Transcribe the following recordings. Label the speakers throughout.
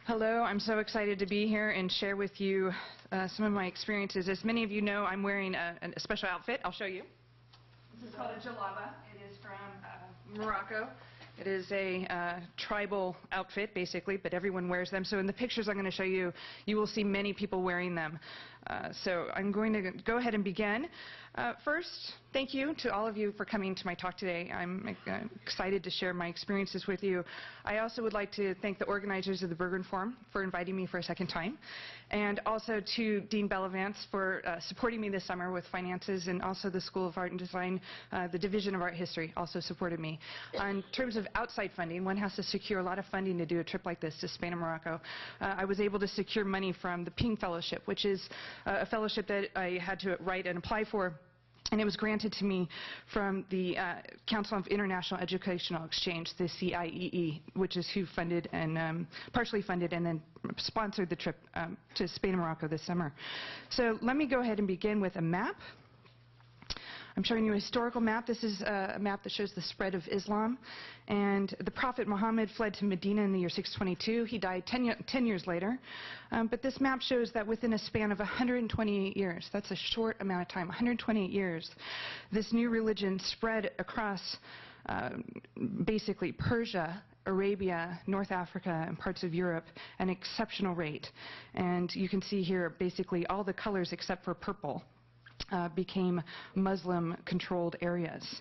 Speaker 1: Hello, I'm so excited to be here and share with you some of my experiences. As many of you know, I'm wearing a special outfit. I'll show you. This is called a jalaba. It is from Morocco. It is a tribal outfit, basically, but everyone wears them. So in the pictures I'm going to show you, you will see many people wearing them. So I'm going to go ahead and begin. First, thank you to all of you for coming to my talk today. I'm excited to share my experiences with you. I also would like to thank the organizers of the Bergen Forum for inviting me for a second time, and also to Dean Bellavance for supporting me this summer with finances, and also the School of Art and Design, the Division of Art History also supported me. In terms of outside funding, one has to secure a lot of funding to do a trip like this to Spain and Morocco. I was able to secure money from the Ping Fellowship, which is a fellowship that I had to write and apply for. And it was granted to me from the Council of International Educational Exchange, the CIEE, which is who funded and partially funded and then sponsored the trip to Spain and Morocco this summer. So let me go ahead and begin with a map. I'm showing you a historical map. This is a map that shows the spread of Islam. And the Prophet Muhammad fled to Medina in the year 622. He died 10 years later. But this map shows that within a span of 128 years, that's a short amount of time, 128 years, this new religion spread across basically Persia, Arabia, North Africa, and parts of Europe at an exceptional rate. And you can see here basically all the colors except for purple became Muslim-controlled areas.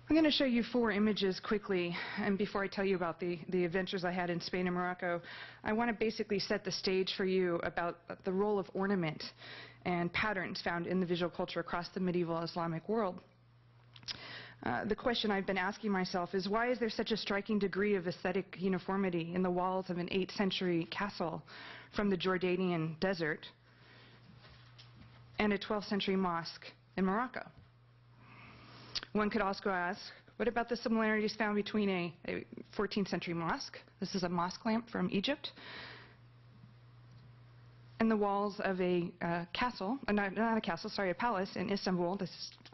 Speaker 1: I'm going to show you 4 images quickly, and before I tell you about the adventures I had in Spain and Morocco, I want to basically set the stage for you about the role of ornament and patterns found in the visual culture across the medieval Islamic world. The question I've been asking myself is, why is there such a striking degree of aesthetic uniformity in the walls of an 8th century castle from the Jordanian desert and a 12th century mosque in Morocco? One could also ask, what about the similarities found between a 14th century mosque, this is a mosque lamp from Egypt, and the walls of a castle, not a castle, sorry, a palace in Istanbul.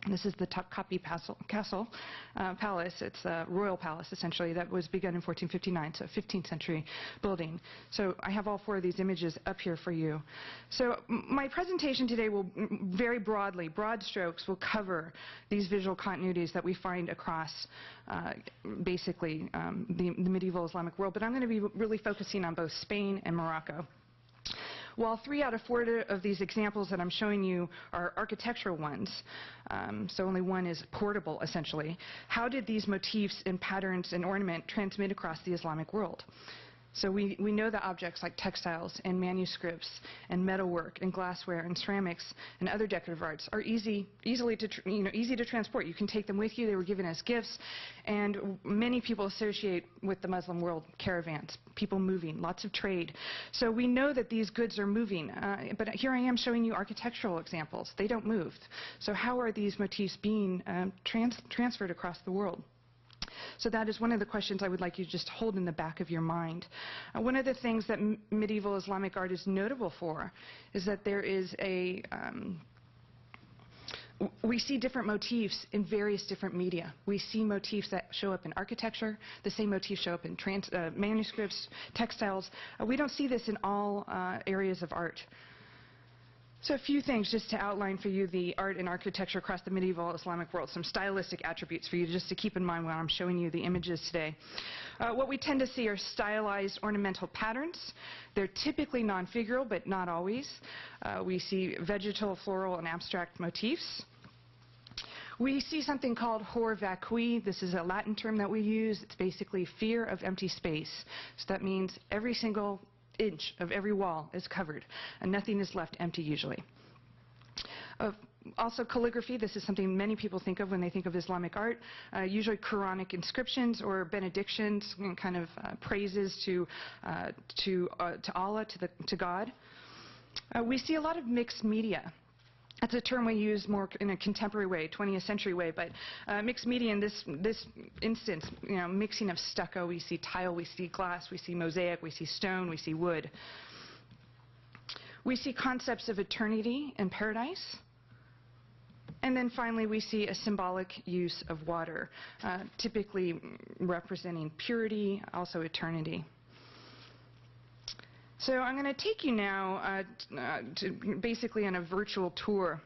Speaker 1: This is the Topkapi palace. It's a royal palace, essentially, that was begun in 1459, so a 15th century building. So I have all 4 of these images up here for you. So my presentation today will very broadly, broad strokes, will cover these visual continuities that we find across basically the medieval Islamic world. But I'm going to be really focusing on both Spain and Morocco. While 3 out of 4 of these examples that I'm showing you are architectural ones, so only one is portable, essentially, how did these motifs and patterns and ornament transmit across the Islamic world? So we know that objects like textiles and manuscripts and metalwork and glassware and ceramics and other decorative arts are easy to transport. You can take them with you. They were given as gifts, and many people associate with the Muslim world caravans, people moving, lots of trade. So we know that these goods are moving, but here I am showing you architectural examples. They don't move. So how are these motifs being transferred across the world? So that is one of the questions I would like you to just hold in the back of your mind. One of the things that medieval Islamic art is notable for is that there is we see different motifs in various different media. We see motifs that show up in architecture. The same motifs show up in manuscripts, textiles. We don't see this in all areas of art. So a few things just to outline for you the art and architecture across the medieval Islamic world, some stylistic attributes for you just to keep in mind when I'm showing you the images today. What we tend to see are stylized ornamental patterns. They're typically non-figural, but not always. We see vegetal, floral, and abstract motifs. We see something called hor vacui. This is a Latin term that we use. It's basically fear of empty space. So that means every single inch of every wall is covered, and nothing is left empty usually. Also calligraphy, this is something many people think of when they think of Islamic art, usually Quranic inscriptions or benedictions, kind of praises to Allah, to God. We see a lot of mixed media. That's a term we use more in a contemporary way, 20th century way, but mixed media in this instance, mixing of stucco, we see tile, we see glass, we see mosaic, we see stone, we see wood. We see concepts of eternity and paradise. And then finally, we see a symbolic use of water, typically representing purity, also eternity. So I'm going to take you now to basically on a virtual tour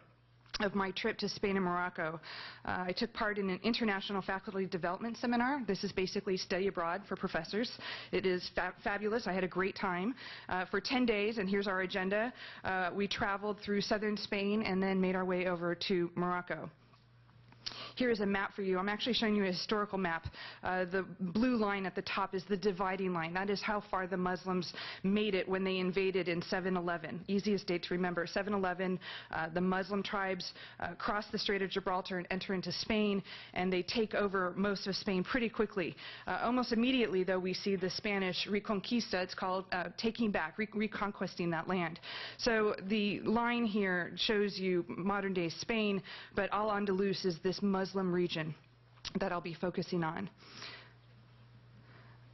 Speaker 1: of my trip to Spain and Morocco. I took part in an international faculty development seminar. This is basically study abroad for professors. It is fabulous. I had a great time. For 10 days, and here's our agenda, we traveled through southern Spain and then made our way over to Morocco. Here is a map for you. I'm actually showing you a historical map. The blue line at the top is the dividing line. That is how far the Muslims made it when they invaded in 711. Easiest date to remember. 711, the Muslim tribes cross the Strait of Gibraltar and enter into Spain, and they take over most of Spain pretty quickly. Almost immediately, though, we see the Spanish Reconquista. It's called taking back, reconquesting that land. So the line here shows you modern-day Spain, but Al-Andalus is this Muslim region that I'll be focusing on.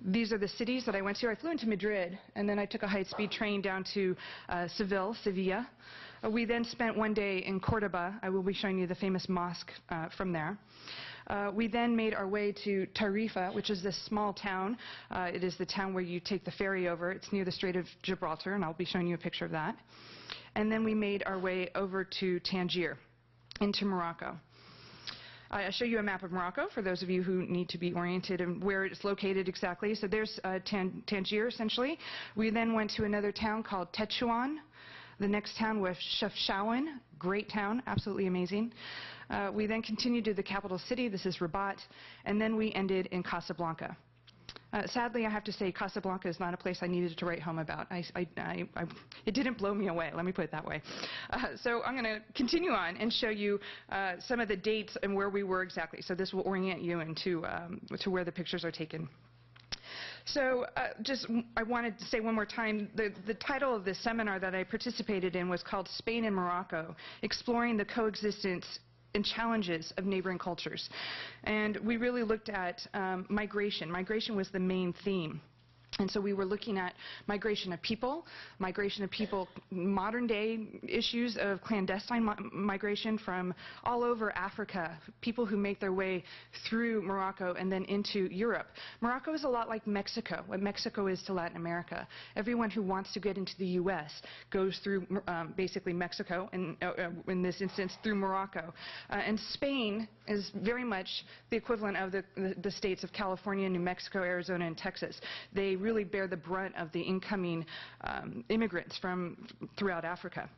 Speaker 1: These are the cities that I went to. I flew into Madrid, and then I took a high-speed train down to Sevilla. We then spent one day in Cordoba. I will be showing you the famous mosque from there. We then made our way to Tarifa, which is this small town. It is the town where you take the ferry over. It's near the Strait of Gibraltar, and I'll be showing you a picture of that. And then we made our way over to Tangier, into Morocco. I'll show you a map of Morocco for those of you who need to be oriented in where it's located exactly. So there's Tangier, essentially. We then went to another town called Tetuan. The next town was Chefchaouen. Great town, absolutely amazing. We then continued to the capital city. This is Rabat. And then we ended in Casablanca. Sadly, I have to say Casablanca is not a place I needed to write home about. It didn't blow me away, let me put it that way. So I'm going to continue on and show you some of the dates and where we were exactly. So this will orient you into to where the pictures are taken. So I wanted to say one more time, the title of this seminar that I participated in was called Spain and Morocco, Exploring the Coexistence and Challenges of Neighboring Cultures. And we really looked at migration. Migration was the main theme. And so we were looking at migration of people, modern day issues of clandestine migration from all over Africa, people who make their way through Morocco and then into Europe. Morocco is a lot like Mexico, what Mexico is to Latin America. Everyone who wants to get into the U.S. goes through basically Mexico, and in this instance through Morocco. And Spain is very much the equivalent of the states of California, New Mexico, Arizona, and Texas. They really bear the brunt of the incoming immigrants from throughout Africa.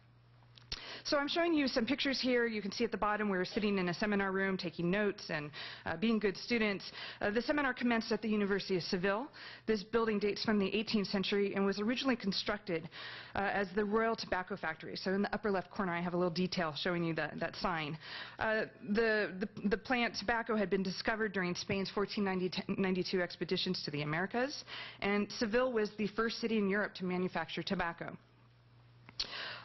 Speaker 1: So I'm showing you some pictures here. You can see at the bottom we were sitting in a seminar room taking notes and being good students. The seminar commenced at the University of Seville. This building dates from the 18th century and was originally constructed as the Royal Tobacco Factory. So in the upper left corner I have a little detail showing you that sign. The plant tobacco had been discovered during Spain's 1492 expeditions to the Americas, and Seville was the first city in Europe to manufacture tobacco.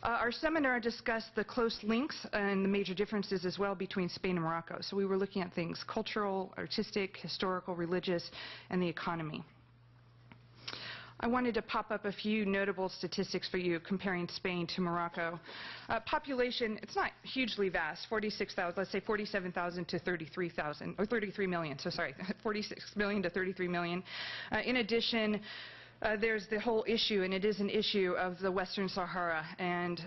Speaker 1: Our seminar discussed the close links and the major differences as well between Spain and Morocco. So we were looking at things cultural, artistic, historical, religious, and the economy. I wanted to pop up a few notable statistics for you comparing Spain to Morocco. Population, it's not hugely vast, 46,000, let's say 47,000 to 33,000, or 33 million, so sorry, 46 million to 33 million. In addition, there's the whole issue, and it is an issue, of the Western Sahara, and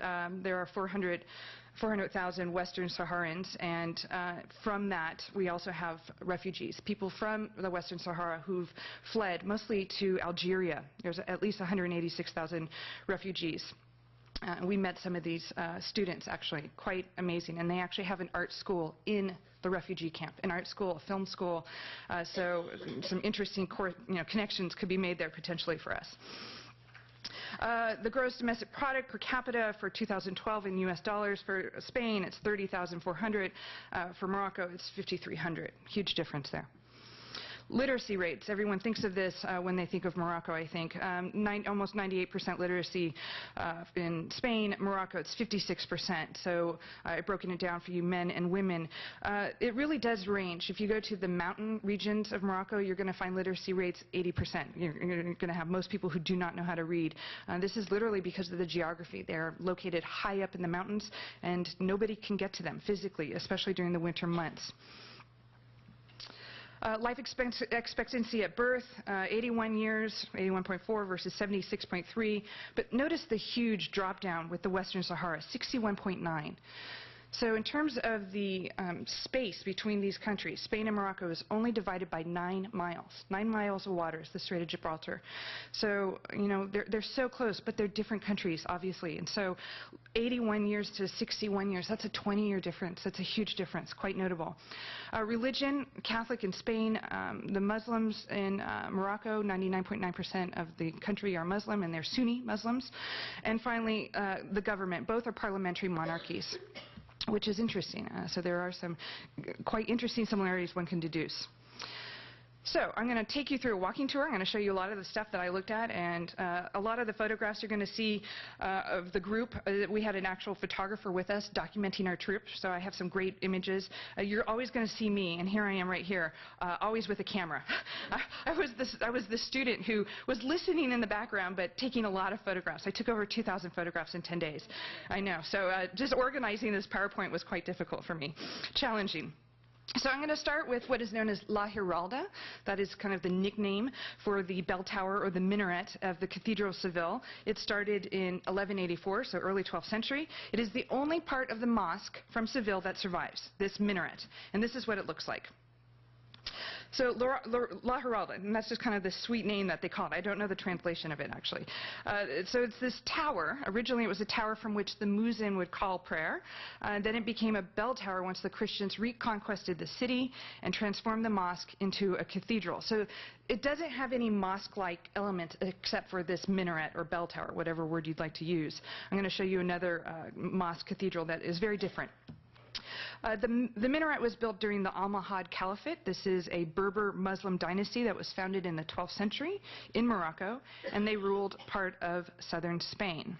Speaker 1: there are 400,000 Western Saharans, and from that we also have refugees, people from the Western Sahara who've fled mostly to Algeria. There's at least 186,000 refugees. We met some of these students, actually, quite amazing, and they actually have an art school in the refugee camp, an art school, a film school, so some interesting connections could be made there potentially for us. The gross domestic product per capita for 2012 in US dollars, for Spain it's 30,400, for Morocco it's 5,300, huge difference there. Literacy rates. Everyone thinks of this when they think of Morocco, I think. Almost 98% literacy in Spain. Morocco, it's 56%. So I've broken it down for you, men and women. It really does range. If you go to the mountain regions of Morocco, you're going to find literacy rates 80%. You're going to have most people who do not know how to read. This is literally because of the geography. They're located high up in the mountains, and nobody can get to them physically, especially during the winter months. Life expectancy at birth, 81 years, 81.4 versus 76.3. But notice the huge drop down with the Western Sahara, 61.9. So in terms of the space between these countries, Spain and Morocco is only divided by 9 miles. 9 miles of water is the Strait of Gibraltar. So, you know, they're so close, but they're different countries, obviously. And so 81 years to 61 years, that's a 20-year difference. That's a huge difference, quite notable. Religion, Catholic in Spain, the Muslims in Morocco, 99.9% of the country are Muslim, and they're Sunni Muslims. And finally, the government. Both are parliamentary monarchies, which is interesting. So there are some quite interesting similarities one can deduce. So I'm going to take you through a walking tour. I'm going to show you a lot of the stuff that I looked at, and a lot of the photographs you're going to see of the group. We had an actual photographer with us documenting our trip, so I have some great images. You're always going to see me, and here I am right here, always with a camera. I was the student who was listening in the background but taking a lot of photographs. I took over 2,000 photographs in 10 days. I know. So just organizing this PowerPoint was quite difficult for me, challenging. So I'm going to start with what is known as La Giralda. That is kind of the nickname for the bell tower or the minaret of the Cathedral of Seville. It started in 1184, so early 12th century. It is the only part of the mosque from Seville that survives, this minaret. And this is what it looks like. So La Giralda, and that's just kind of the sweet name that they call it. I don't know the translation of it, actually. So it's this tower. Originally, it was a tower from which the muezzin would call prayer. Then it became a bell tower once the Christians reconquested the city and transformed the mosque into a cathedral. So it doesn't have any mosque-like element except for this minaret or bell tower, whatever word you'd like to use. I'm going to show you another mosque cathedral that is very different. The minaret was built during the Almohad Caliphate. This is a Berber Muslim dynasty that was founded in the 12th century in Morocco, and they ruled part of southern Spain.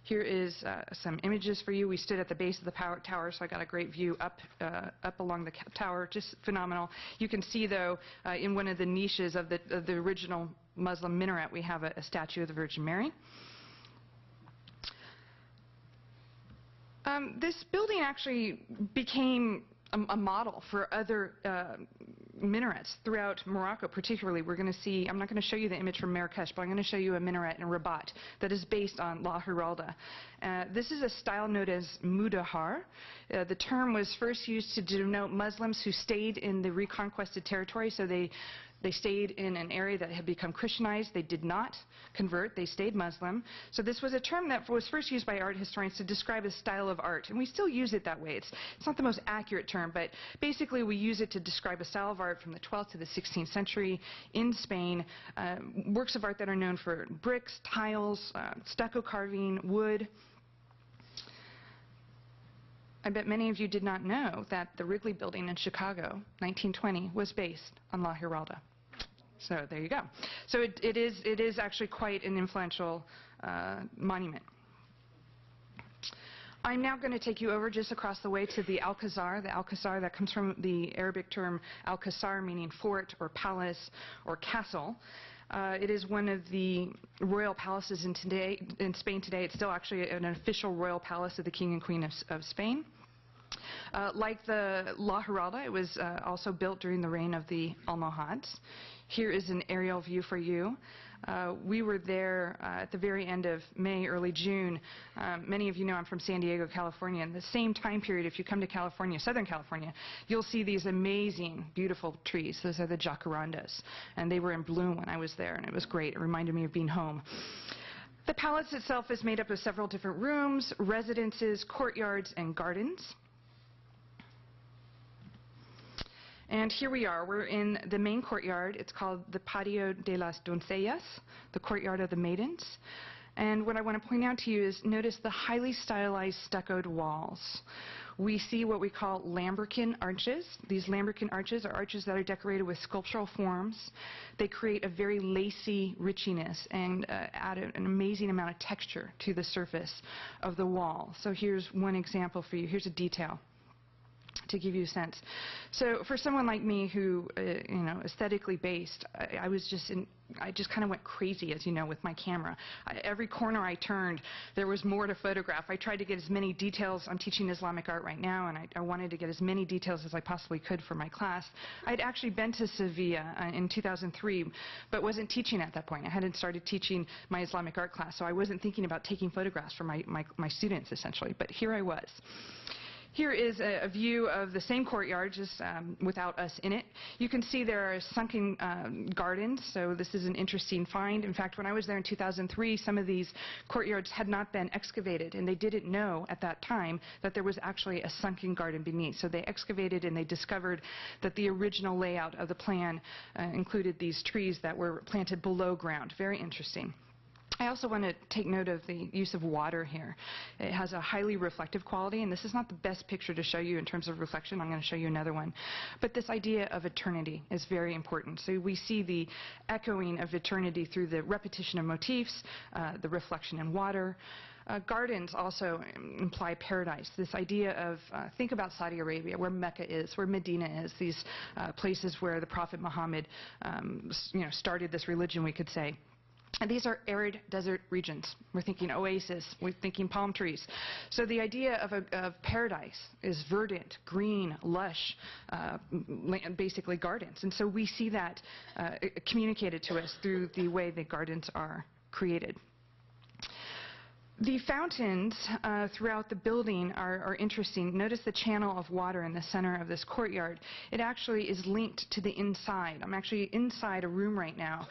Speaker 1: Here is some images for you. We stood at the base of the tower, so I got a great view up along the tower. Just phenomenal. You can see, though, in one of the niches of the original Muslim minaret, we have a statue of the Virgin Mary. This building actually became a model for other minarets throughout Morocco, particularly. We're going to see, I'm not going to show you the image from Marrakesh, but I'm going to show you a minaret in Rabat that is based on La Giralda. This is a style known as Mudahar. The term was first used to denote Muslims who stayed in the reconquested territory, so they stayed in an area that had become Christianized. They did not convert. They stayed Muslim. So this was a term that was first used by art historians to describe a style of art. And we still use it that way. It's not the most accurate term, but basically we use it to describe a style of art from the 12th to the 16th century in Spain. Works of art that are known for bricks, tiles, stucco carving, wood. I bet many of you did not know that the Wrigley Building in Chicago, 1920, was based on La Giralda. So there you go. So it is actually quite an influential monument. I'm now going to take you over just across the way to the Alcazar. The Alcazar, that comes from the Arabic term Alcazar, meaning fort or palace or castle. It is one of the royal palaces in Spain today. It's still actually an official royal palace of the King and Queen of Spain. Like the La Giralda, it was also built during the reign of the Almohads. Here is an aerial view for you. We were there at the very end of May, early June. Many of you know I'm from San Diego, California. In the same time period, if you come to California, Southern California, you'll see these amazing, beautiful trees. Those are the jacarandas. And they were in bloom when I was there, and it was great. It reminded me of being home. The palace itself is made up of several different rooms, residences, courtyards, and gardens. And here we are. We're in the main courtyard. It's called the Patio de las Doncellas, the courtyard of the maidens. And what I want to point out to you is notice the highly stylized stuccoed walls. we see what we call lambrequin arches. These lambrequin arches are arches that are decorated with sculptural forms. They create a very lacy richiness and add an amazing amount of texture to the surface of the wall. So here's one example for you. Here's a detail to give you a sense. So for someone like me who, aesthetically based, I just kind of went crazy, as you know, with my camera. Every corner I turned, there was more to photograph. I tried to get as many details. I'm teaching Islamic art right now, and I wanted to get as many details as I possibly could for my class. I'd actually been to Sevilla in 2003, but wasn't teaching at that point. I hadn't started teaching my Islamic art class, so I wasn't thinking about taking photographs for my students, essentially. But here I was. Here is a view of the same courtyard, just without us in it. You can see there are sunken gardens, so this is an interesting find. In fact, when I was there in 2003, some of these courtyards had not been excavated, and they didn't know at that time that there was actually a sunken garden beneath. So they excavated and they discovered that the original layout of the plan included these trees that were planted below ground. Very interesting. I also want to take note of the use of water here. It has a highly reflective quality, and this is not the best picture to show you in terms of reflection. I'm going to show you another one. But this idea of eternity is very important. So we see the echoing of eternity through the repetition of motifs, the reflection in water. Gardens also imply paradise. This idea of, think about Saudi Arabia, where Mecca is, where Medina is, these places where the Prophet Muhammad started this religion, we could say. And these are arid desert regions. We're thinking oasis, we're thinking palm trees. So the idea of paradise is verdant, green, lush, basically gardens. And so we see that communicated to us through the way the gardens are created. The fountains throughout the building are interesting. Notice the channel of water in the center of this courtyard. It actually is linked to the inside. I'm actually inside a room right now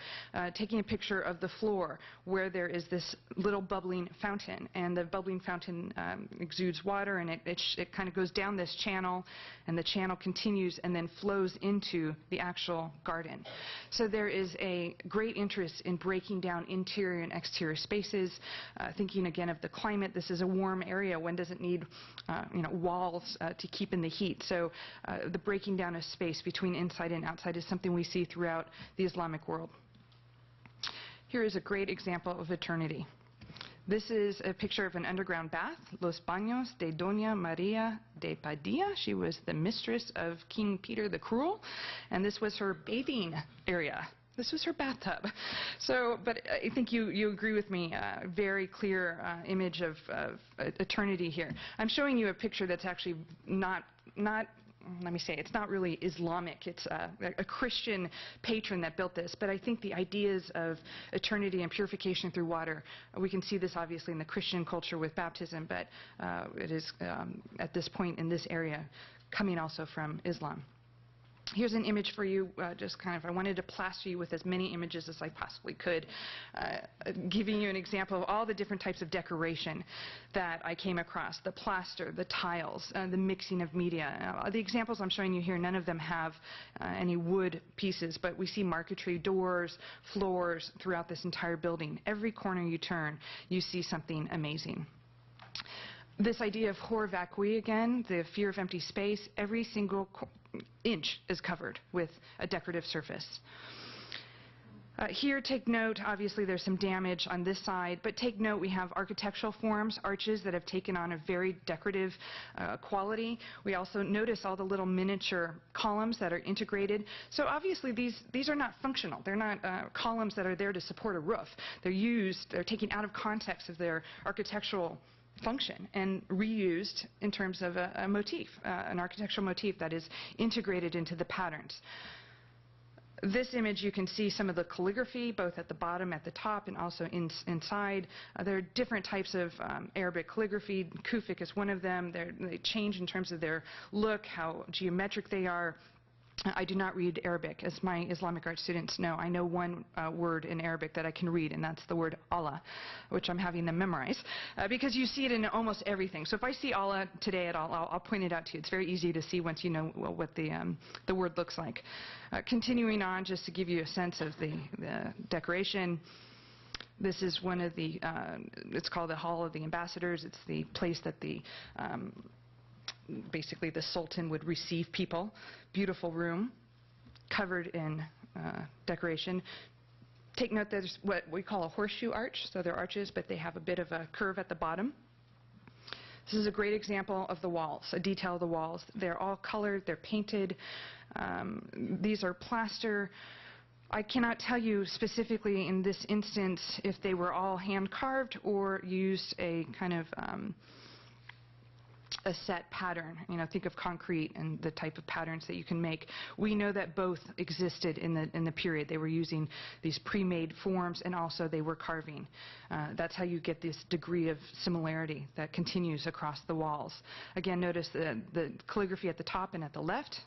Speaker 1: taking a picture of the floor where there is this little bubbling fountain. And the bubbling fountain exudes water, and it kind of goes down this channel, and the channel continues and then flows into the actual garden. So there is a great interest in breaking down interior and exterior spaces, thinking again of the climate. This is a warm area. One doesn't need walls to keep in the heat. So the breaking down of space between inside and outside is something we see throughout the Islamic world. Here is a great example of eternity. This is a picture of an underground bath, Los Baños de Doña María de Padilla. She was the mistress of King Peter the Cruel, and this was her bathing area. This was her bathtub. So, but I think you agree with me, very clear image of eternity here. I'm showing you a picture that's actually not, let me say, it's not really Islamic. It's a Christian patron that built this. But I think the ideas of eternity and purification through water, we can see this obviously in the Christian culture with baptism, but it is at this point in this area coming also from Islam. Here's an image for you, I wanted to plaster you with as many images as I possibly could, giving you an example of all the different types of decoration that I came across, the plaster, the tiles, the mixing of media. The examples I'm showing you here, none of them have any wood pieces, but we see marquetry, doors, floors throughout this entire building. Every corner you turn, you see something amazing. This idea of hor vacui again, the fear of empty space, every single inch is covered with a decorative surface. Here, take note, obviously there's some damage on this side, but take note we have architectural forms, arches that have taken on a very decorative quality. We also notice all the little miniature columns that are integrated. So obviously these are not functional. They're not columns that are there to support a roof. They're taken out of context of their architectural function and reused in terms of a motif, an architectural motif that is integrated into the patterns. This image, you can see some of the calligraphy, both at the bottom, at the top, and also inside. There are different types of Arabic calligraphy. Kufic is one of them. They change in terms of their look, how geometric they are. I do not read Arabic, as my Islamic art students know. I know one word in Arabic that I can read, and that's the word Allah, which I'm having them memorize, because you see it in almost everything. So if I see Allah today at all, I'll point it out to you. It's very easy to see once you know what the word looks like. Continuing on, just to give you a sense of the decoration, this is one of the, it's called the Hall of the Ambassadors. It's the place that the basically the Sultan would receive people. Beautiful room, covered in decoration. Take note there's what we call a horseshoe arch, so they're arches, but they have a bit of a curve at the bottom. This is a great example of the walls, a detail of the walls. They're all colored, they're painted. These are plaster. I cannot tell you specifically in this instance if they were all hand carved or used a kind of a set pattern. You know, think of concrete and the type of patterns that you can make. We know that both existed in the period. They were using these pre-made forms, and also they were carving. That's how you get this degree of similarity that continues across the walls. Again, notice the calligraphy at the top and at the left.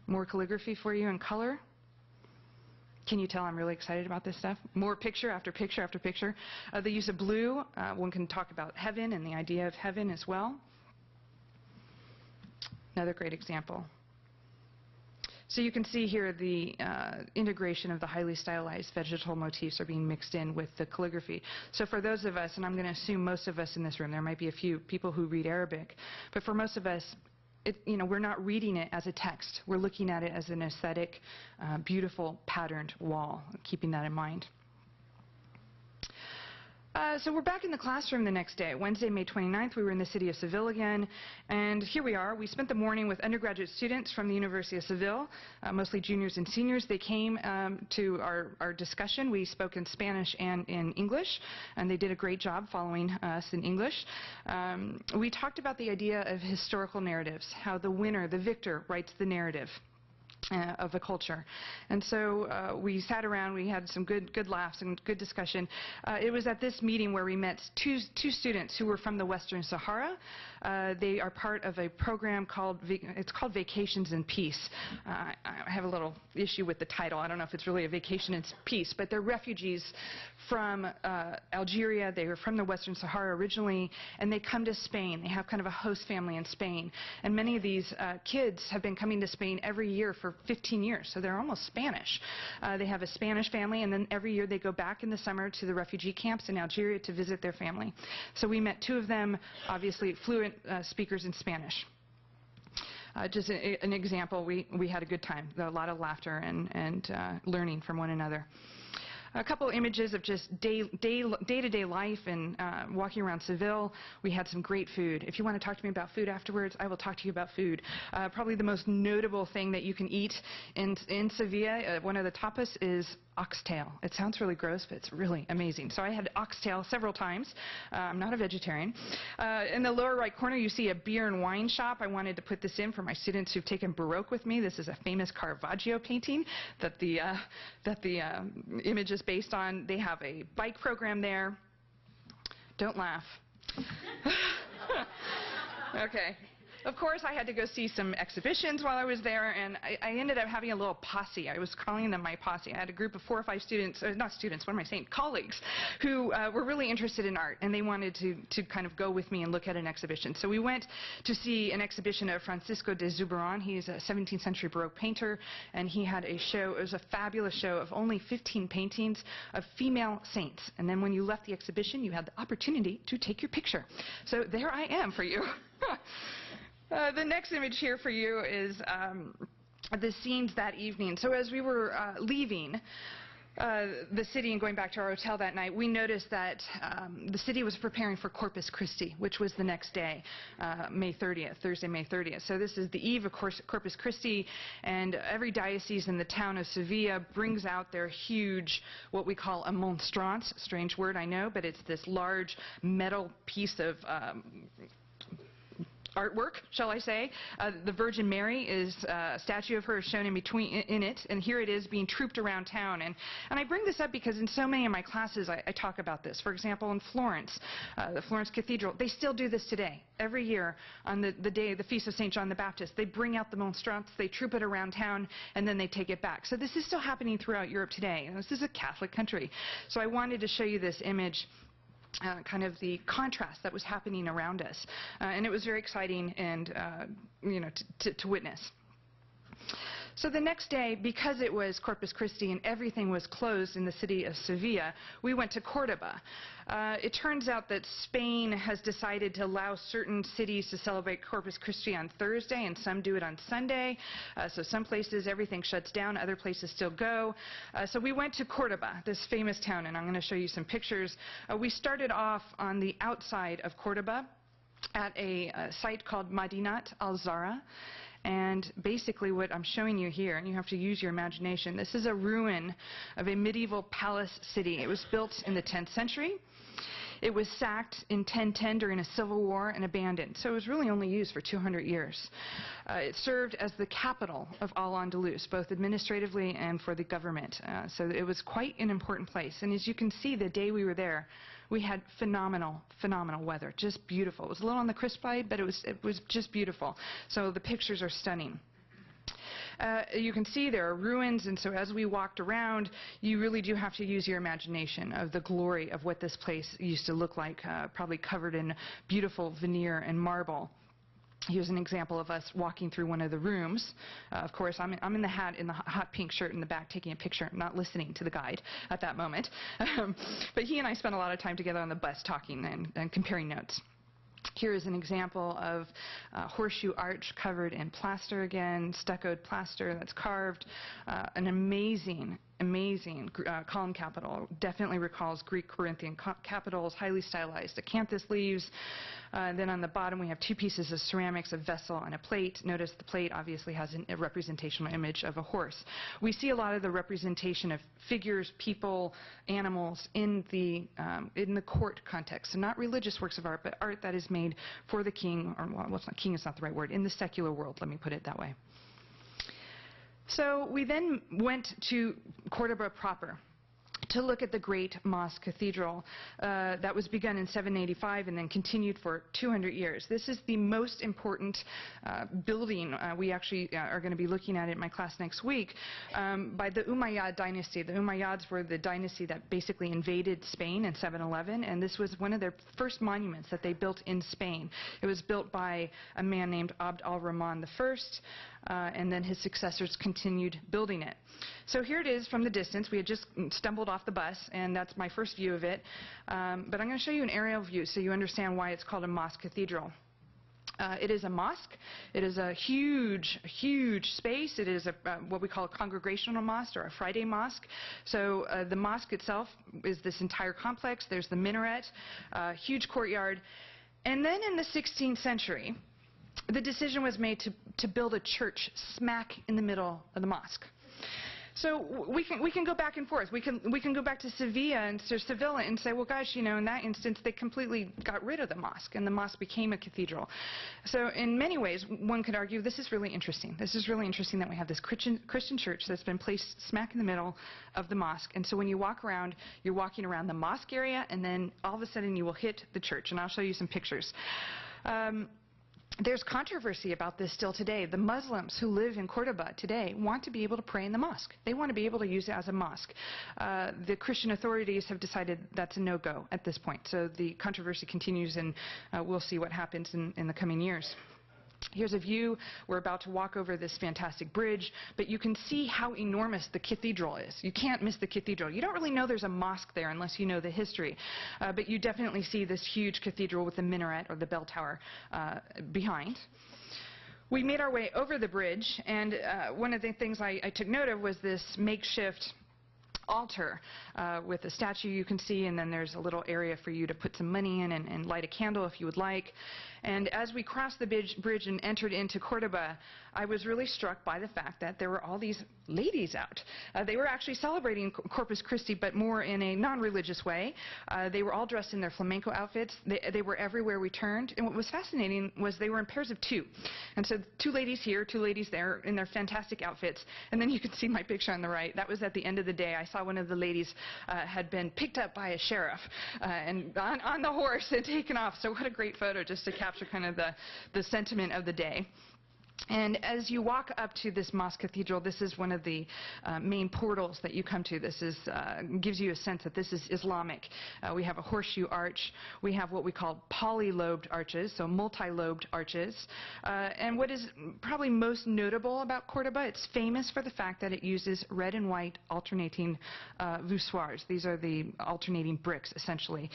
Speaker 1: More calligraphy for you in color. Can you tell I'm really excited about this stuff? More picture after picture after picture. The use of blue, one can talk about heaven and the idea of heaven as well. Another great example. So you can see here the integration of the highly stylized vegetal motifs are being mixed in with the calligraphy. So for those of us, and I'm going to assume most of us in this room, there might be a few people who read Arabic, but for most of us, we're not reading it as a text. We're looking at it as an aesthetic, beautiful patterned wall, keeping that in mind. So we're back in the classroom the next day. Wednesday, May 29th, we were in the city of Seville again, and here we are. We spent the morning with undergraduate students from the University of Seville, mostly juniors and seniors. They came to our discussion. We spoke in Spanish and in English, and they did a great job following us in English. We talked about the idea of historical narratives, how the winner, the victor, writes the narrative of a culture. And so we sat around, we had some good laughs and good discussion. It was at this meeting where we met two students who were from the Western Sahara. They are part of a program called Vacations in Peace. I have a little issue with the title. I don't know if it's really a vacation in peace, but they're refugees from Algeria. They were from the Western Sahara originally, and they come to Spain. They have kind of a host family in Spain. And many of these kids have been coming to Spain every year for 15 years, so they're almost Spanish. They have a Spanish family, and then every year they go back in the summer to the refugee camps in Algeria to visit their family. So we met two of them, obviously fluent speakers in Spanish. Just an example, we had a good time, a lot of laughter and learning from one another. A couple images of just day-to-day life and walking around Seville. We had some great food. If you want to talk to me about food afterwards, I will talk to you about food. Probably the most notable thing that you can eat in Sevilla, one of the tapas, is oxtail. It sounds really gross, but it's really amazing. So I had oxtail several times. I'm not a vegetarian. In the lower right corner, you see a beer and wine shop. I wanted to put this in for my students who've taken Baroque with me. This is a famous Caravaggio painting that the image is based on. They have a bike program there. Don't laugh. Okay. Of course, I had to go see some exhibitions while I was there, and I ended up having a little posse. I was calling them my posse. I had a group of 4 or 5 students, not students, what am I saying, colleagues, who were really interested in art, and they wanted to kind of go with me and look at an exhibition. So we went to see an exhibition of Francisco de Zuberon. He's a 17th century Baroque painter, and he had a show. It was a fabulous show of only 15 paintings of female saints. And then when you left the exhibition, you had the opportunity to take your picture. So there I am for you. The next image here for you is the scenes that evening. So as we were leaving the city and going back to our hotel that night, we noticed that the city was preparing for Corpus Christi, which was the next day, May 30th, Thursday, May 30th. So this is the eve of Corpus Christi, and every diocese in the town of Sevilla brings out their huge, what we call a monstrance, strange word I know, but it's this large metal piece of artwork, shall I say. The Virgin Mary is a statue of her shown in it, and here it is being trooped around town. And I bring this up because in so many of my classes I talk about this. For example, in Florence, the Florence Cathedral, they still do this today. Every year on the day of the Feast of St. John the Baptist, they bring out the monstrance, they troop it around town, and then they take it back. So this is still happening throughout Europe today. This is a Catholic country. So I wanted to show you this image, kind of the contrast that was happening around us. And it was very exciting and, to witness. So the next day, because it was Corpus Christi and everything was closed in the city of Sevilla, we went to Cordoba. It turns out that Spain has decided to allow certain cities to celebrate Corpus Christi on Thursday, and some do it on Sunday. So some places everything shuts down, other places still go. So we went to Cordoba, this famous town, and I'm going to show you some pictures. We started off on the outside of Cordoba at a site called Madinat al-Zahra. And basically what I'm showing you here, and you have to use your imagination, this is a ruin of a medieval palace city. It was built in the 10th century. It was sacked in 1010 during a civil war and abandoned. So it was really only used for 200 years. It served as the capital of Al-Andalus, both administratively and for the government. So it was quite an important place. And as you can see, the day we were there, we had phenomenal weather, just beautiful. It was a little on the crisp side, but it was just beautiful. So the pictures are stunning. You can see there are ruins, and so as we walked around, you really do have to use your imagination of the glory of what this place used to look like, probably covered in beautiful veneer and marble. Here's an example of us walking through one of the rooms. Of course, I'm in the hat, in the hot pink shirt in the back, taking a picture, not listening to the guide at that moment. But he and I spent a lot of time together on the bus talking and comparing notes. Here is an example of horseshoe arch covered in plaster again, stuccoed plaster that's carved. An amazing column capital. Definitely recalls Greek Corinthian capitals, highly stylized acanthus leaves. Then on the bottom we have two pieces of ceramics, a vessel and a plate. Notice the plate obviously has a representational image of a horse. We see a lot of the representation of figures, people, animals in the court context. So not religious works of art, but art that is made for the king, or well, it's not king, is not the right word, in the secular world, let me put it that way. So we then went to Cordoba proper to look at the great mosque cathedral that was begun in 785 and then continued for 200 years. This is the most important building. We actually are going to be looking at it in my class next week, by the Umayyad dynasty. The Umayyads were the dynasty that basically invaded Spain in 711, and this was one of their first monuments that they built in Spain. It was built by a man named Abd al-Rahman I, and then his successors continued building it. So here it is from the distance. We had just stumbled off the bus, and that's my first view of it. But I'm going to show you an aerial view so you understand why it's called a mosque cathedral. It is a mosque. It is a huge space. It is what we call a congregational mosque or a Friday mosque. So the mosque itself is this entire complex. There's the minaret, huge courtyard. And then in the 16th century, the decision was made to build a church smack in the middle of the mosque. So we can go back and forth. We can go back to Sevilla and say, well, gosh, you know, in that instance they completely got rid of the mosque and the mosque became a cathedral. So in many ways, one could argue this is really interesting. This is really interesting that we have this Christian church that's been placed smack in the middle of the mosque. And so when you walk around, you're walking around the mosque area, and then all of a sudden you will hit the church. And I'll show you some pictures. There's controversy about this still today. The Muslims who live in Cordoba today want to be able to pray in the mosque. They want to be able to use it as a mosque. The Christian authorities have decided that's a no-go at this point. So the controversy continues, and we'll see what happens in the coming years. Here's a view. We're about to walk over this fantastic bridge, but you can see how enormous the cathedral is. You can't miss the cathedral. You don't really know there's a mosque there unless you know the history, but you definitely see this huge cathedral with the minaret or the bell tower behind. We made our way over the bridge, and one of the things I took note of was this makeshift altar with a statue you can see, and then there's a little area for you to put some money in and light a candle if you would like. And as we crossed the bridge and entered into Cordoba, I was really struck by the fact that there were all these ladies out. They were actually celebrating Corpus Christi, but more in a non-religious way. They were all dressed in their flamenco outfits. They were everywhere we turned. And what was fascinating was they were in pairs of two. And so two ladies here, two ladies there in their fantastic outfits. And then you can see my picture on the right. That was at the end of the day. I saw one of the ladies had been picked up by a sheriff and on the horse and taken off. So what a great photo just to capture kind of the sentiment of the day. And as you walk up to this mosque cathedral, this is one of the main portals that you come to. This gives you a sense that this is Islamic. We have a horseshoe arch. We have what we call polylobed arches, so multi-lobed arches. And what is probably most notable about Cordoba, it's famous for the fact that it uses red and white alternating voussoirs. These are the alternating bricks, essentially,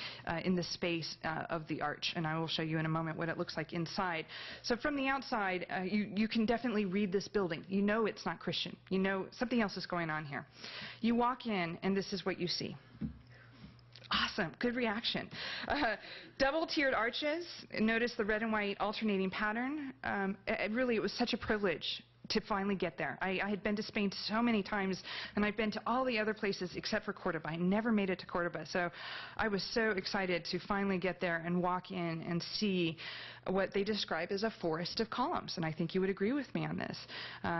Speaker 1: in the space of the arch. And I will show you in a moment what it looks like inside. So from the outside, you can definitely read this building. You know it's not Christian. You know something else is going on here. You walk in, and this is what you see. Awesome. Good reaction. Double-tiered arches. Notice the red and white alternating pattern. Really, it was such a privilege to finally get there. I had been to Spain so many times, and I've been to all the other places except for Cordoba. I never made it to Cordoba, so I was so excited to finally get there and walk in and see what they describe as a forest of columns, and I think you would agree with me on this.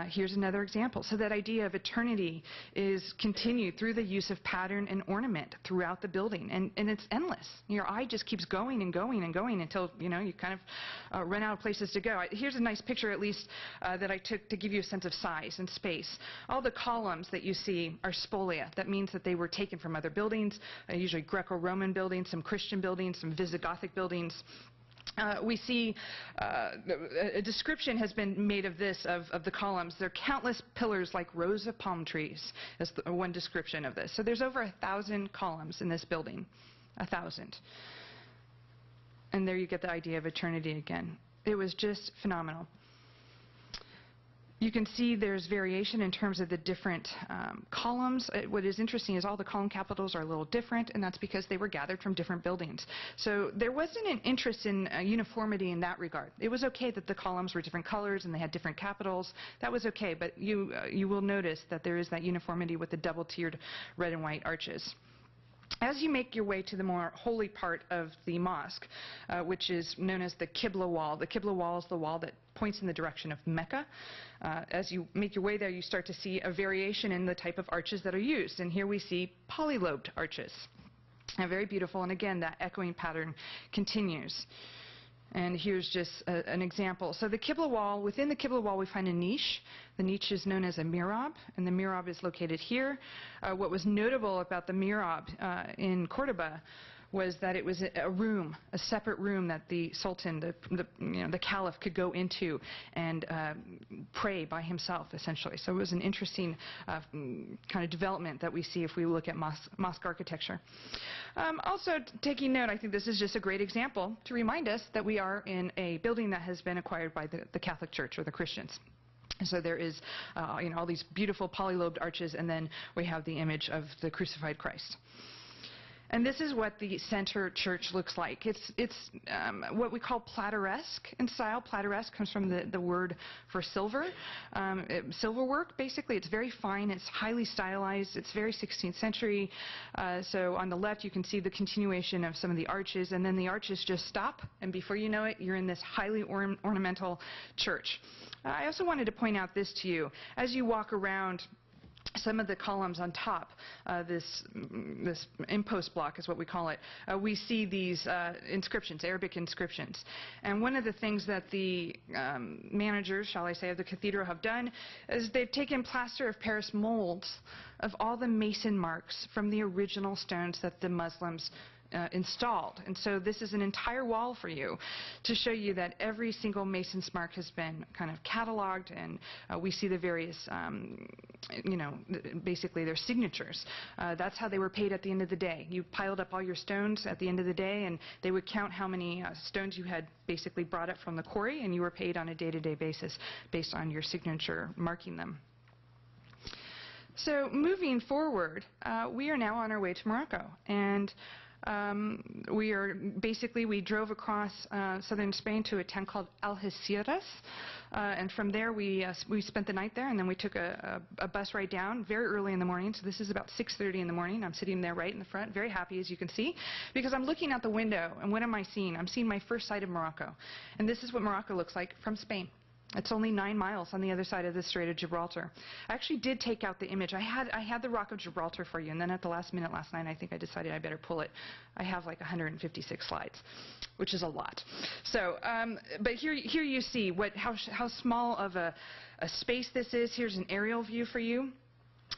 Speaker 1: Here's another example. So that idea of eternity is continued through the use of pattern and ornament throughout the building, and it's endless. Your eye just keeps going and going and going until you kind of run out of places to go. Here's a nice picture, at least, that I took to give you a sense of size and space. All the columns that you see are spolia. That means that they were taken from other buildings, usually Greco-Roman buildings, some Christian buildings, some Visigothic buildings. We see a description has been made of this, of the columns. There are countless pillars like rows of palm trees, is one description of this. So there's over 1,000 columns in this building, 1,000. And there you get the idea of eternity again. It was just phenomenal. You can see there's variation in terms of the different columns. What is interesting is all the column capitals are a little different, and that's because they were gathered from different buildings. So there wasn't an interest in uniformity in that regard. It was okay that the columns were different colors and they had different capitals. That was okay, but you will notice that there is that uniformity with the double-tiered red and white arches. As you make your way to the more holy part of the mosque, which is known as the Qibla wall. The Qibla wall is the wall that points in the direction of Mecca. As you make your way there, you start to see a variation in the type of arches that are used. And here we see polylobed arches. Very beautiful, and again, that echoing pattern continues. And here's just an example. So the Qibla wall, within the Qibla wall we find a niche. The niche is known as a mihrab, and the mihrab is located here. What was notable about the mihrab in Cordoba was that it was a room, a separate room that the sultan, the caliph, could go into and pray by himself, essentially. So it was an interesting kind of development that we see if we look at mosque architecture. Also, taking note, I think this is just a great example to remind us that we are in a building that has been acquired by the Catholic Church or the Christians. So there is all these beautiful polylobed arches, and then we have the image of the crucified Christ. And this is what the center church looks like. It's what we call plateresque in style. Plateresque comes from the word for silver. Silver work, basically. It's very fine. It's highly stylized. It's very 16th century. So on the left, you can see the continuation of some of the arches, and then the arches just stop, and before you know it, you're in this highly ornamental church. I also wanted to point out this to you. As you walk around, some of the columns on top, this impost block is what we call it, we see these inscriptions, Arabic inscriptions. And one of the things that the managers, shall I say, of the cathedral have done is they've taken plaster of Paris molds of all the mason marks from the original stones that the Muslims installed. And so this is an entire wall for you to show you that every single mason's mark has been kind of cataloged, and we see the various, basically their signatures. That's how they were paid at the end of the day. You piled up all your stones at the end of the day, and they would count how many stones you had basically brought up from the quarry, and you were paid on a day-to-day basis based on your signature marking them. So moving forward, we are now on our way to Morocco, and we drove across southern Spain to a town called Algeciras, and from there we spent the night there, and then we took a bus ride down very early in the morning. So this is about 6:30 in the morning. I'm sitting there right in the front, very happy, as you can see, because I'm looking out the window, and what am I seeing? I'm seeing my first sight of Morocco, and this is what Morocco looks like from Spain. It's only 9 miles on the other side of the Strait of Gibraltar. I actually did take out the image. I had the Rock of Gibraltar for you, and then at the last minute last night, I think I decided I better pull it. I have like 156 slides, which is a lot. So, but here you see how small of a space this is. Here's an aerial view for you.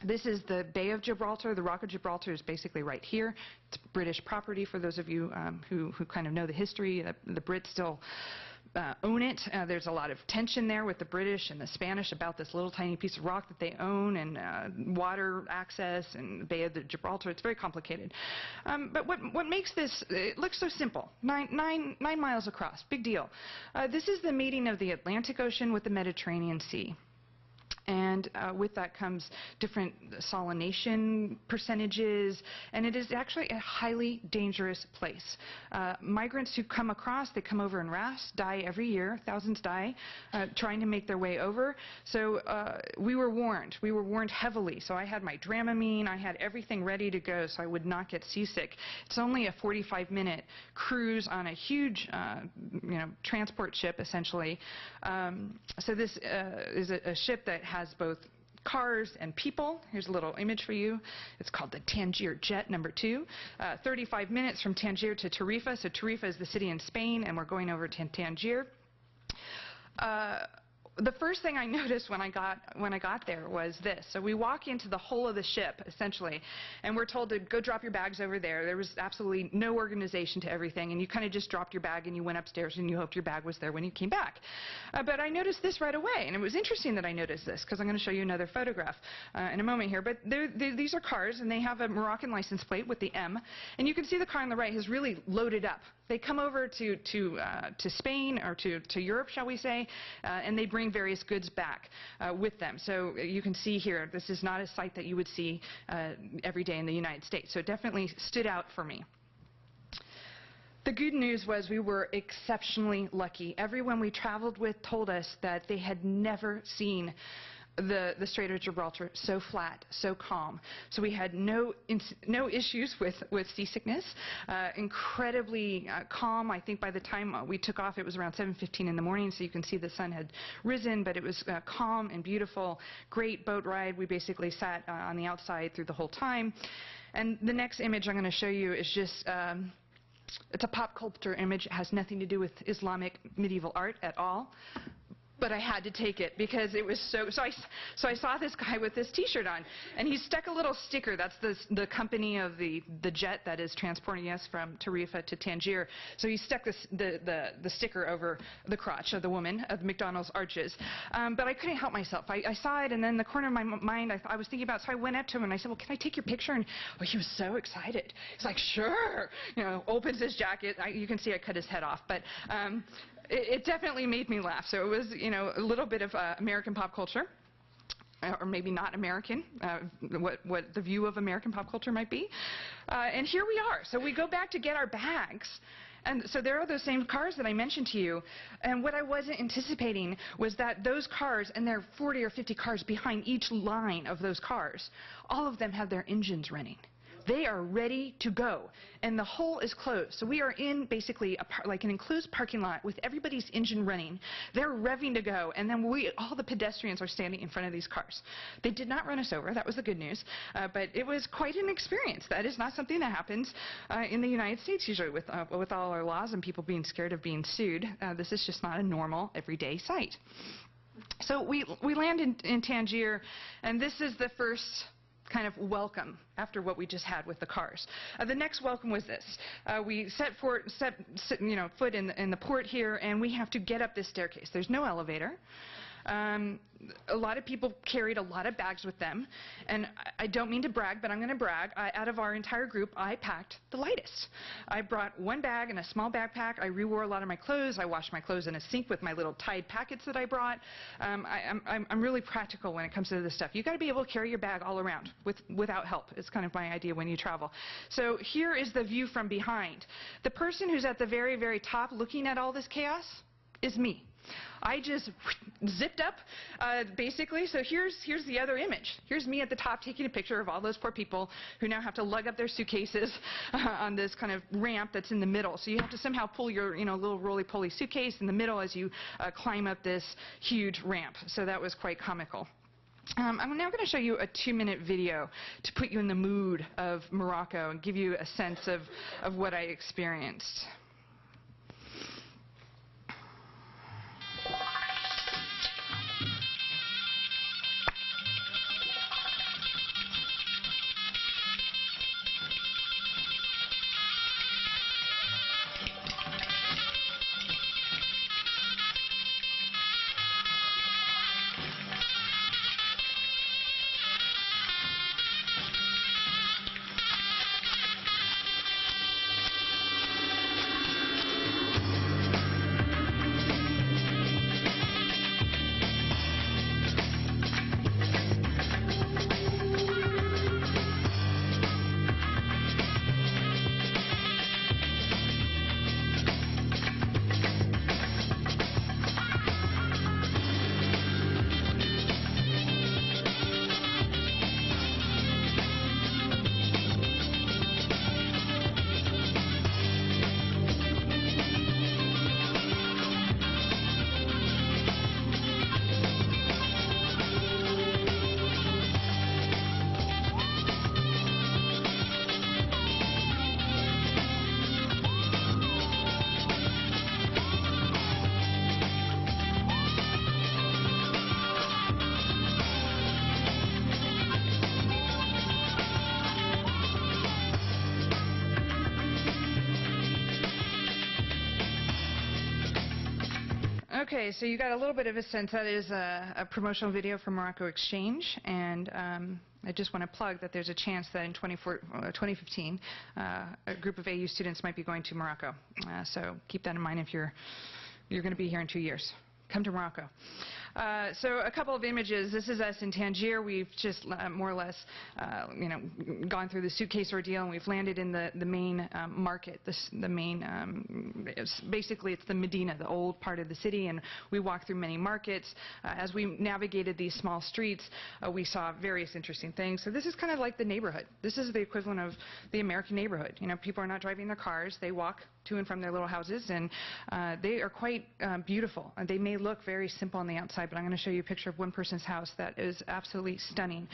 Speaker 1: This is the Bay of Gibraltar. The Rock of Gibraltar is basically right here. It's British property for those of you who kind of know the history. The Brits still own it. There's a lot of tension there with the British and the Spanish about this little tiny piece of rock that they own, and water access and the Bay of Gibraltar. It's very complicated. But what makes this, it looks so simple. 9 miles across, big deal. This is the meeting of the Atlantic Ocean with the Mediterranean Sea. And with that comes different salination percentages, and it is actually a highly dangerous place. Migrants who come across, they come over in rafts, die every year. Thousands die trying to make their way over. So we were warned. We were warned heavily. So I had my Dramamine. I had everything ready to go so I would not get seasick. It's only a 45-minute cruise on a huge transport ship, essentially. So this is a ship that has both cars and people. Here's a little image for you. It's called the Tangier Jet number 2. 35 minutes from Tangier to Tarifa. So Tarifa is the city in Spain, and we're going over to Tangier. The first thing I noticed when I got there was this. So we walk into the hull of the ship, essentially, and we're told to go drop your bags over there. There was absolutely no organization to everything, and you kind of just dropped your bag and you went upstairs and you hoped your bag was there when you came back. But I noticed this right away, and it was interesting that I noticed this because I'm going to show you another photograph in a moment here. But these are cars, and they have a Moroccan license plate with the M, and you can see the car on the right has really loaded up. They come over to Spain, or to Europe, shall we say, and they bring various goods back with them. So you can see here, this is not a sight that you would see every day in the United States. So it definitely stood out for me. The good news was we were exceptionally lucky. Everyone we traveled with told us that they had never seen the Strait of Gibraltar so flat, so calm. So we had no issues with seasickness. Incredibly calm. I think by the time we took off, it was around 7:15 in the morning, so you can see the sun had risen, but it was calm and beautiful. Great boat ride. We basically sat on the outside through the whole time. And the next image I'm going to show you is just it's a pop culture image. It has nothing to do with Islamic medieval art at all. But I had to take it because it was so I saw this guy with this T-shirt on, and he stuck a little sticker. That's the company of the jet that is transporting us from Tarifa to Tangier. So he stuck the sticker over the crotch of the woman of the McDonald's arches. But I couldn't help myself. I saw it, and then in the corner of my mind, I was thinking about it. So I went up to him and I said, "Well, can I take your picture?" And he was so excited. He's like, "Sure." Opens his jacket. You can see I cut his head off, but. It definitely made me laugh. So it was, a little bit of American pop culture, or maybe not American, what the view of American pop culture might be. And here we are. So we go back to get our bags. And so there are those same cars that I mentioned to you. And what I wasn't anticipating was that those cars, and there are 40 or 50 cars behind each line of those cars, all of them have their engines running. They are ready to go, and the hull is closed. So we are in basically like an enclosed parking lot with everybody's engine running. They're revving to go, and then all the pedestrians are standing in front of these cars. They did not run us over. That was the good news. But it was quite an experience. That is not something that happens in the United States usually with all our laws and people being scared of being sued. This is just not a normal, everyday sight. So we land in Tangier, and this is the first kind of welcome after what we just had with the cars. The next welcome was this. We set foot in the port here, and we have to get up this staircase. There's no elevator. A lot of people carried a lot of bags with them, and I don't mean to brag, but I'm going to brag. Out of our entire group, I packed the lightest. I brought one bag and a small backpack. I rewore a lot of my clothes. I washed my clothes in a sink with my little Tide packets that I brought. I'm really practical when it comes to this stuff. You've got to be able to carry your bag all around without help. It's kind of my idea when you travel. So here is the view from behind. The person who's at the very, very top looking at all this chaos is me. I just zipped up, basically. So here's the other image. Here's me at the top taking a picture of all those poor people who now have to lug up their suitcases on this kind of ramp that's in the middle. So you have to somehow pull your, little roly-poly suitcase in the middle as you climb up this huge ramp. So that was quite comical. I'm now going to show you a 2-minute video to put you in the mood of Morocco and give you a sense of what I experienced. Okay, so you got a little bit of a sense. That is a promotional video for Morocco Exchange, and I just want to plug that there's a chance that in 2015 a group of AU students might be going to Morocco. So keep that in mind if you're going to be here in 2 years. Come to Morocco. So a couple of images. This is us in Tangier. We've just more or less, gone through the suitcase ordeal, and we've landed in the main market. The main, basically, it's the Medina, the old part of the city, and we walked through many markets. As we navigated these small streets, we saw various interesting things. So this is kind of like the neighborhood. This is the equivalent of the American neighborhood. People are not driving their cars. They walk to and from their little houses, and they are quite beautiful. They may look very simple on the outside, but I'm going to show you a picture of one person's house that is absolutely stunning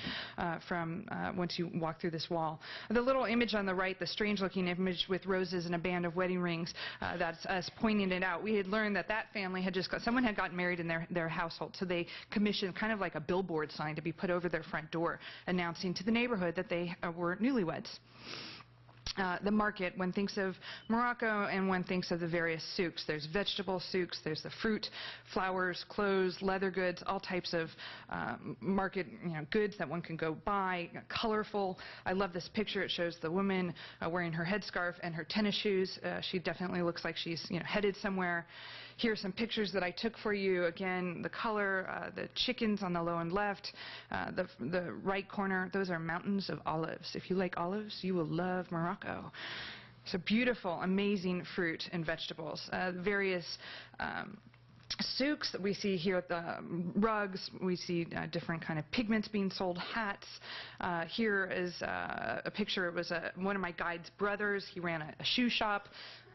Speaker 1: from once you walk through this wall. The little image on the right, the strange-looking image with roses and a band of wedding rings, that's us pointing it out. We had learned that family had someone had gotten married in their household, so they commissioned kind of like a billboard sign to be put over their front door, announcing to the neighborhood that they were newlyweds. The market, one thinks of Morocco and one thinks of the various souks. There's vegetable souks, there's the fruit, flowers, clothes, leather goods, all types of market goods that one can go buy, colorful. I love this picture. It shows the woman wearing her headscarf and her tennis shoes. She definitely looks like she's headed somewhere. Here are some pictures that I took for you. Again, the color, the chickens on the low and left, the right corner, those are mountains of olives. If you like olives, you will love Morocco. So beautiful, amazing fruit and vegetables. Various souks that we see here at the rugs. We see different kind of pigments being sold, hats. Here is a picture. It was one of my guide's brothers. He ran a shoe shop.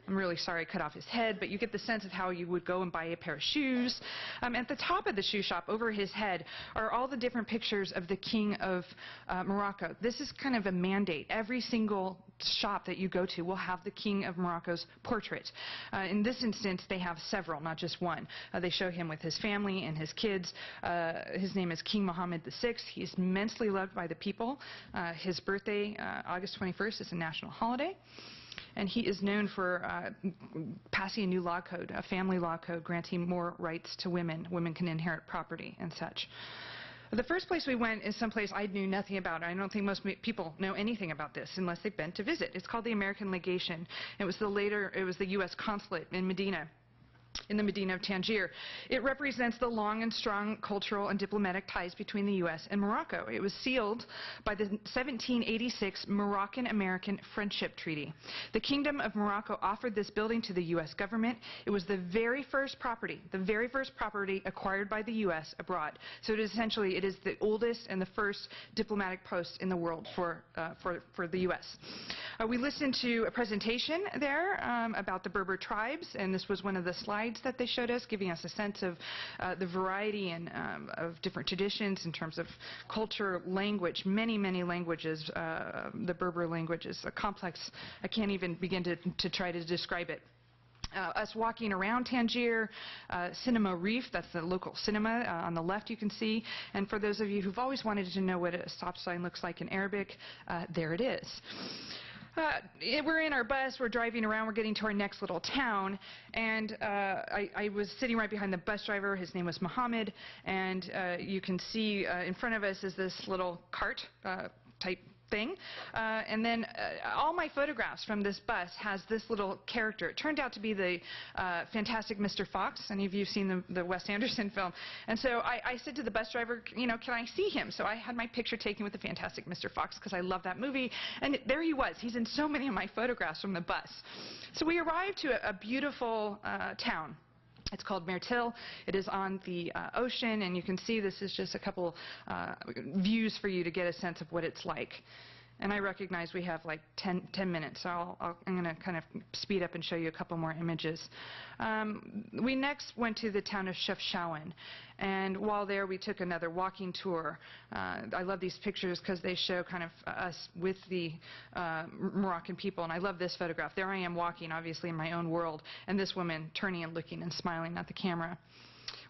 Speaker 1: I'm really sorry I cut off his head, but you get the sense of how you would go and buy a pair of shoes. At the top of the shoe shop, over his head, are all the different pictures of the King of Morocco. This is kind of a mandate. Every single shop that you go to will have the King of Morocco's portrait. In this instance, they have several, not just one. They show him with his family and his kids. His name is King Mohammed VI. He's immensely loved by the people. His birthday, August 21st, is a national holiday. And he is known for passing a new law code, a family law code, granting more rights to women. Women can inherit property and such. The first place we went is someplace I knew nothing about. I don't think most people know anything about this unless they've been to visit. It's called the American Legation. It was the U.S. consulate in Medina. in the Medina of Tangier. It represents the long and strong cultural and diplomatic ties between the U.S. and Morocco. It was sealed by the 1786 Moroccan-American Friendship Treaty. The Kingdom of Morocco offered this building to the U.S. government. It was the very first property acquired by the U.S. abroad. So it is essentially, it is the oldest and the first diplomatic post in the world for the U.S. We listened to a presentation there about the Berber tribes, and this was one of the slides that they showed us, giving us a sense of the variety and of different traditions in terms of culture, language, many languages. The Berber language is a complex, I can't even begin to try to describe it. Us walking around Tangier, Cinema Reef, that's the local cinema on the left you can see. And for those of you who've always wanted to know what a stop sign looks like in Arabic, there it is. We're in our bus, we're driving around, we're getting to our next little town, and I was sitting right behind the bus driver. His name was Mohammed, and you can see in front of us is this little cart type thing, and then all my photographs from this bus has this little character. It turned out to be the fantastic Mr. Fox. Any of you have seen the Wes Anderson film? And so I said to the bus driver, you know, can I see him? So I had my picture taken with the fantastic Mr. Fox because I love that movie, and there he was. He's in so many of my photographs from the bus. So we arrived to a beautiful town. It's called Mertil. It is on the ocean, and you can see this is just a couple views for you to get a sense of what it's like. And I recognize we have like 10 minutes, so I'm going to kind of speed up and show you a couple more images. We next went to the town of Chefchaouen, and while there we took another walking tour. I love these pictures because they show kind of us with the Moroccan people, and I love this photograph. There I am walking, obviously in my own world, and this woman turning and looking and smiling at the camera.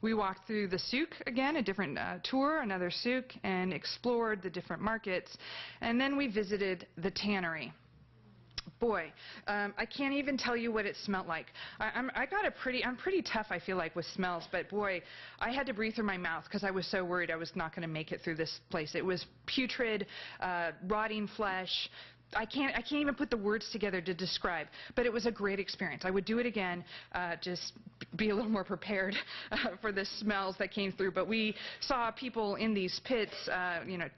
Speaker 1: We walked through the souk again, a different tour, another souk, and explored the different markets. And then we visited the tannery. Boy, I can't even tell you what it smelled like. I'm pretty tough, I feel like, with smells, but boy, I had to breathe through my mouth because I was so worried I was not going to make it through this place. It was putrid, rotting flesh. I can't even put the words together to describe, but it was a great experience. I would do it again, just be a little more prepared for the smells that came through. But we saw people in these pits, you know,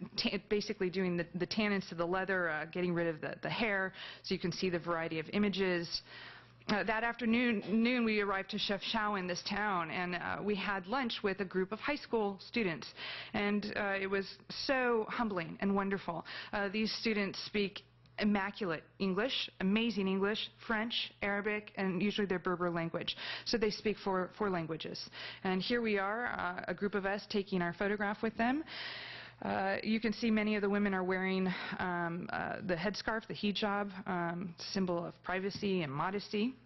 Speaker 1: basically doing the tannins to the leather, getting rid of the hair, so you can see the variety of images. That afternoon, we arrived to Chefchaouen, this town, and we had lunch with a group of high school students. And it was so humbling and wonderful. These students speak immaculate English, amazing English, French, Arabic, and usually their Berber language. So they speak four languages. And here we are, a group of us taking our photograph with them. You can see many of the women are wearing the headscarf, the hijab, symbol of privacy and modesty.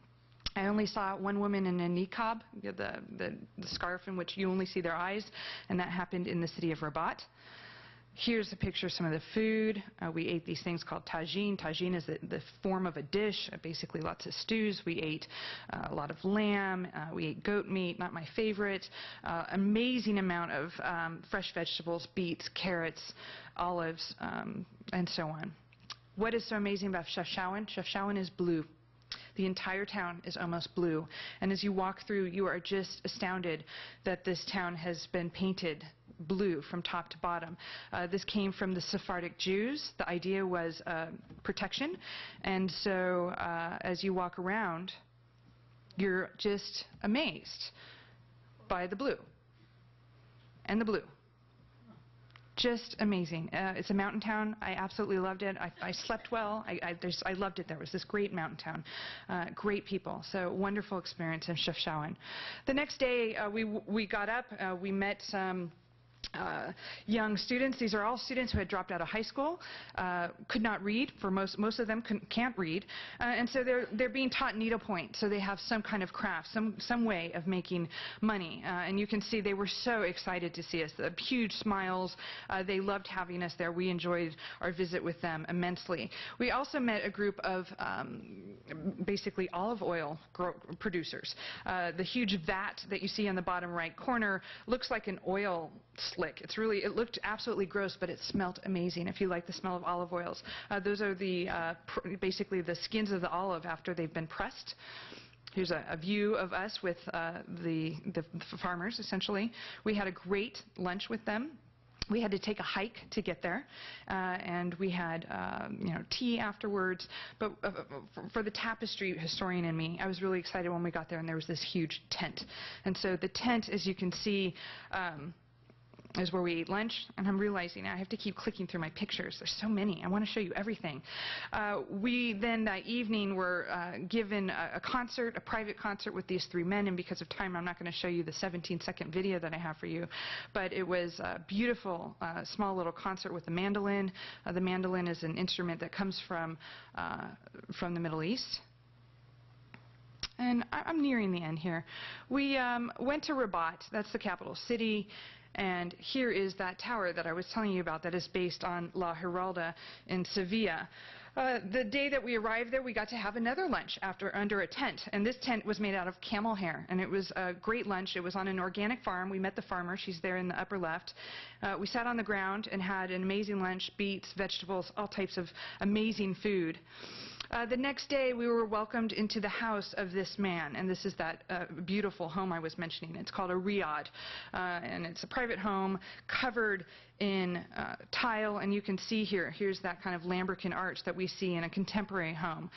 Speaker 1: I only saw one woman in a niqab, the scarf in which you only see their eyes, and that happened in the city of Rabat. Here's a picture of some of the food. We ate these things called tagine. Tagine is the form of a dish, basically lots of stews. We ate a lot of lamb. We ate goat meat, not my favorite. Amazing amount of fresh vegetables, beets, carrots, olives, and so on. What is so amazing about Chefchaouen? Chefchaouen is blue. The entire town is almost blue. And as you walk through, you are just astounded that this town has been painted blue from top to bottom. This came from the Sephardic Jews. The idea was protection. And so as you walk around, you're just amazed by the blue and the blue. Just amazing. It's a mountain town. I absolutely loved it. I slept well. I loved it. There was this great mountain town, great people. So wonderful experience in Chefchaouen. The next day we got up. We met some young students. These are all students who had dropped out of high school, could not read. For most of them can't read, and so they're being taught needlepoint. So they have some kind of craft, some way of making money. And you can see they were so excited to see us. The huge smiles. They loved having us there. We enjoyed our visit with them immensely. We also met a group of basically olive oil producers. The huge vat that you see on the bottom right corner looks like an oil slick. It looked absolutely gross, but it smelled amazing if you like the smell of olive oils. Those are basically the skins of the olive after they've been pressed. Here's a view of us with the farmers, essentially. We had a great lunch with them. We had to take a hike to get there, and we had tea afterwards. But for the tapestry historian in me, I was really excited when we got there, and there was this huge tent. And so the tent, as you can see, is where we ate lunch, and I'm realizing I have to keep clicking through my pictures. There's so many. I want to show you everything. We then that evening were given a concert, a private concert with these three men, and because of time I'm not going to show you the 17-second video that I have for you, but it was a beautiful small little concert with the mandolin. The mandolin is an instrument that comes from the Middle East. And I'm nearing the end here. We went to Rabat, that's the capital city. And here is that tower that I was telling you about that is based on La Giralda in Sevilla. The day that we arrived there, we got to have another lunch under a tent. And this tent was made out of camel hair. And it was a great lunch. It was on an organic farm. We met the farmer. She's there in the upper left. We sat on the ground and had an amazing lunch, beets, vegetables, all types of amazing food. The next day, we were welcomed into the house of this man, and this is that beautiful home I was mentioning. It's called a riad, and it's a private home covered in tile, and you can see here's that kind of lambrequin arch that we see in a contemporary home.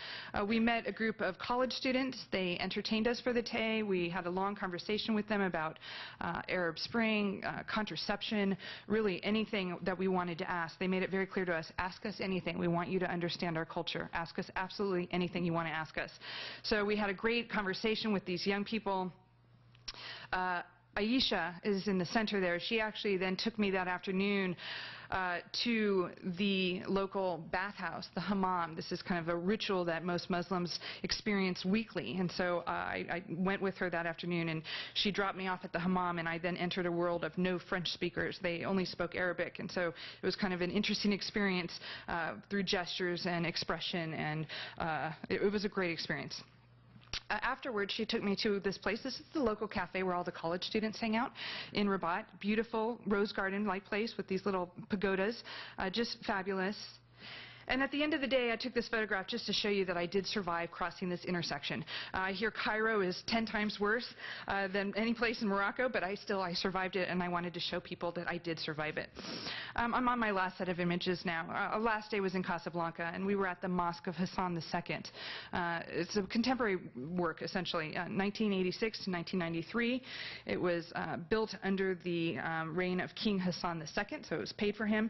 Speaker 1: We met a group of college students. They entertained us for the day. We had a long conversation with them about Arab Spring, contraception, really anything that we wanted to ask. They made it very clear to us, ask us anything. We want you to understand our culture. Ask us absolutely anything you want to ask us. So we had a great conversation with these young people. Aisha is in the center there. She actually then took me that afternoon to the local bathhouse, the hammam. This is kind of a ritual that most Muslims experience weekly. And so I went with her that afternoon, and she dropped me off at the hammam, and I then entered a world of no French speakers. They only spoke Arabic, and so it was kind of an interesting experience through gestures and expression, and it was a great experience. Afterwards, she took me to this place. This is the local cafe where all the college students hang out in Rabat. Beautiful rose garden-like place with these little pagodas. Just fabulous. And at the end of the day, I took this photograph just to show you that I did survive crossing this intersection. I hear Cairo is 10 times worse than any place in Morocco, but I survived it, and I wanted to show people that I did survive it. I'm on my last set of images now. Our last day was in Casablanca, and we were at the Mosque of Hassan II. It's a contemporary work, essentially, 1986 to 1993. It was built under the reign of King Hassan II, so it was paid for him.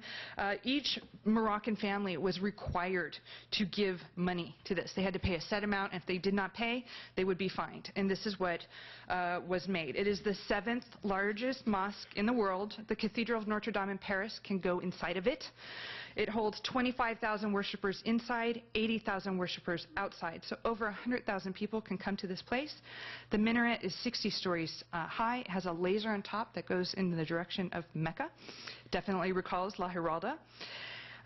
Speaker 1: Each Moroccan family was required to give money to this. They had to pay a set amount, and if they did not pay, they would be fined. And this is what was made. It is the 7th largest mosque in the world. The Cathedral of Notre Dame in Paris can go inside of it. It holds 25,000 worshipers inside, 80,000 worshipers outside. So over 100,000 people can come to this place. The minaret is 60 stories high. It has a laser on top that goes in the direction of Mecca. Definitely recalls La Giralda.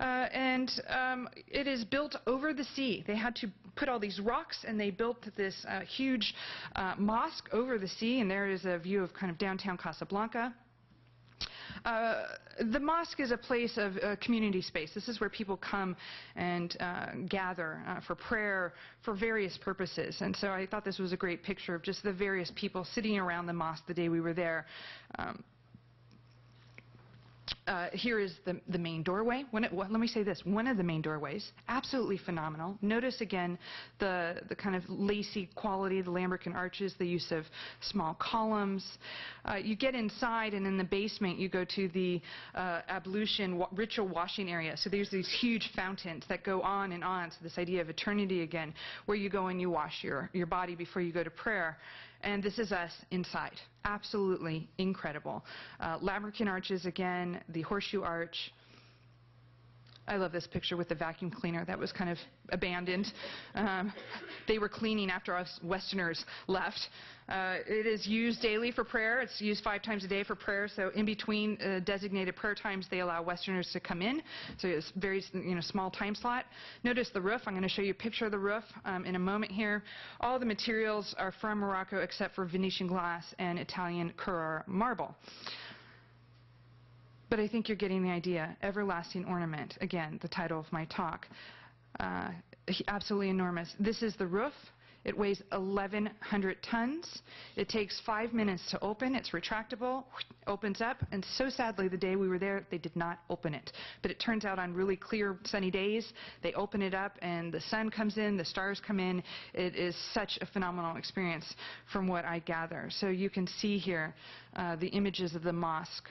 Speaker 1: It is built over the sea. They had to put all these rocks, and they built this huge mosque over the sea, and there is a view of kind of downtown Casablanca. The mosque is a place of community space. This is where people come and gather for prayer, for various purposes. And so I thought this was a great picture of just the various people sitting around the mosque the day we were there. Here is the main doorway. Let me say this. One of the main doorways, absolutely phenomenal. Notice again the kind of lacy quality, the lambrequin arches, the use of small columns. You get inside, and in the basement you go to the ablution ritual washing area. So there's these huge fountains that go on and on. So this idea of eternity again, where you go and you wash your body before you go to prayer. And this is us inside. Absolutely incredible. Lambrequin arches again, the horseshoe arch. I love this picture with the vacuum cleaner that was kind of abandoned. They were cleaning after us Westerners left. It is used daily for prayer. It's used 5 times a day for prayer. So in between designated prayer times, they allow Westerners to come in. So it's a very small time slot. Notice the roof. I'm going to show you a picture of the roof in a moment here. All the materials are from Morocco except for Venetian glass and Italian Carrara marble. But I think you're getting the idea. Everlasting Ornament. Again, the title of my talk. Absolutely enormous. This is the roof. It weighs 1,100 tons. It takes 5 minutes to open. It's retractable, opens up, and so sadly the day we were there, they did not open it. But it turns out on really clear, sunny days, they open it up and the sun comes in, the stars come in. It is such a phenomenal experience from what I gather. So you can see here the images of the mosque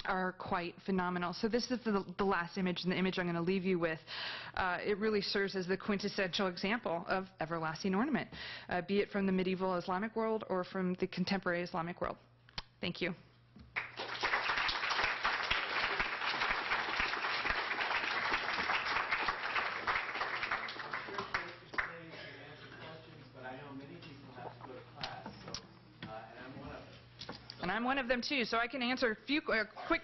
Speaker 1: are quite phenomenal. So this is the last image, and the image I'm going to leave you with. It really serves as the quintessential example of everlasting ornament, be it from the medieval Islamic world or from the contemporary Islamic world. Thank you. And I'm one of them too, so I can answer a few quick